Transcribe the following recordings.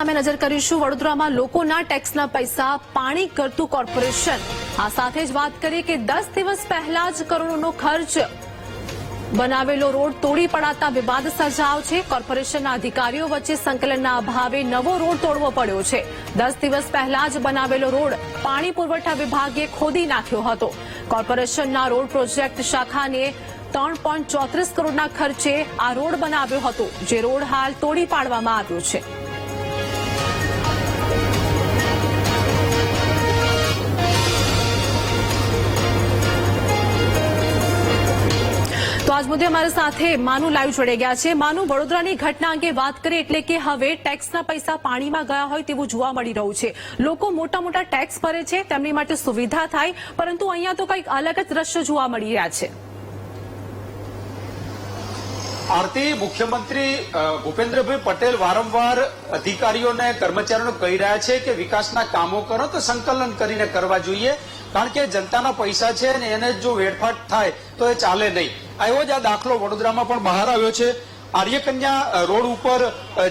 સામે નજર કરીશું। વડોદરામાં લોકોના ટેક્સના પૈસા પાણી કરતું કોર્પોરેશન। આ સાથે જ વાત કરીએ કે 10 દિવસ પહેલા જ કરોડોનો ખર્ચ બનાવેલો રોડ તોડી પડાતા વિવાદ સર્જાયો છે। કોર્પોરેશનના અધિકારીઓ વચ્ચે સંકલનના અભાવે નવો રોડ તોડવો પડ્યો છે। 10 દિવસ પહેલા જ બનાવેલો રોડ પાણી પુરવઠા વિભાગે ખોદી નાખ્યો હતો। કોર્પોરેશનના રોડ પ્રોજેક્ટ શાખાને 3.34 કરોડના ખર્ચે આ રોડ બનાવ્યો હતો, જે રોડ હાલ તોડી પાડવામાં આવ્યો છે। તો આજ મુદ્દે અમારી સાથે માનુ લાઈવ જોડાઈ ગયા છે। માનુ, વડોદરાની ઘટના અંગે વાત કરીએ એટલે કે હવે ટેક્સના પૈસા પાણીમાં ગયા હોય તેવું જોવા મળી રહ્યું છે। લોકો મોટા મોટા ટેક્સ ભરે છે, તેમની માટે સુવિધા થાય, પરંતુ અહીંયા તો કંઈક અલગ જ દ્રશ્ય જોવા મળી રહ્યા છે। આરતી, મુખ્યમંત્રી ભૂપેન્દ્રભાઈ પટેલ વારંવાર અધિકારીઓને કર્મચારીઓને કહી રહ્યા છે કે વિકાસના કામો કરો તો સંકલન કરીને કરવા જોઈએ, કારણ કે જનતાના પૈસા છે અને એને જો વેડફાટ થાય તો એ ચાલે નહીં। એવો જ આ દાખલો વડોદરામાં પણ બહાર આવ્યો છે। આર્યકન્યા રોડ ઉપર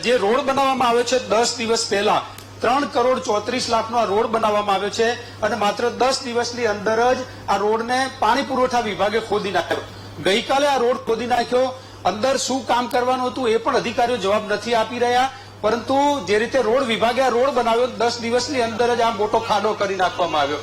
જે રોડ બનાવવામાં આવ્યો છે 10 દિવસ પહેલા 3 કરોડ 34 લાખનો આ રોડ બનાવવામાં આવ્યો છે અને માત્ર 10 દિવસની અંદર જ આ રોડને પાણી પુરવઠા વિભાગે ખોદી નાખ્યો। ગઈકાલે આ રોડ ખોદી નાખ્યો, અંદર શું કામ કરવાનું હતું એ પણ અધિકારીઓ જવાબ નથી આપી રહ્યા, પરંતુ જે રીતે રોડ વિભાગે આ રોડ બનાવ્યો 10 દિવસની અંદર જ આ મોટો ખાડો કરી નાખવામાં આવ્યો।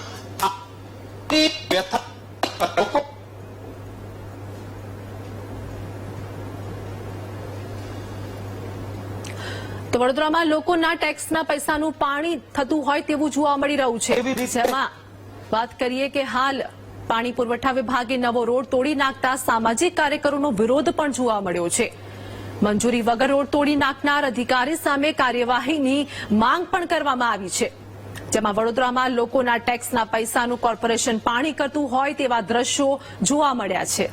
તો વડોદરામાં લોકોના ટેક્સના પૈસાનું પાણી થતું હોય તેવું જોવા મળી રહ્યું છે। જેમાં વાત કરીએ કે હાલ પાણી પુરવઠા વિભાગે નવો રોડ તોડી નાખતા સામાજિક કાર્યકરોનો વિરોધ પણ જોવા મળ્યો છે। મંજૂરી વગર રોડ તોડી નાખનાર અધિકારી સામે કાર્યવાહીની માંગ પણ કરવામાં આવી છે। જેમાં વડોદરામાં લોકોના ટેક્સના પૈસાનું કોર્પોરેશન પાણી કરતું હોય તેવા દ્રશ્યો જોવા મળ્યા છે।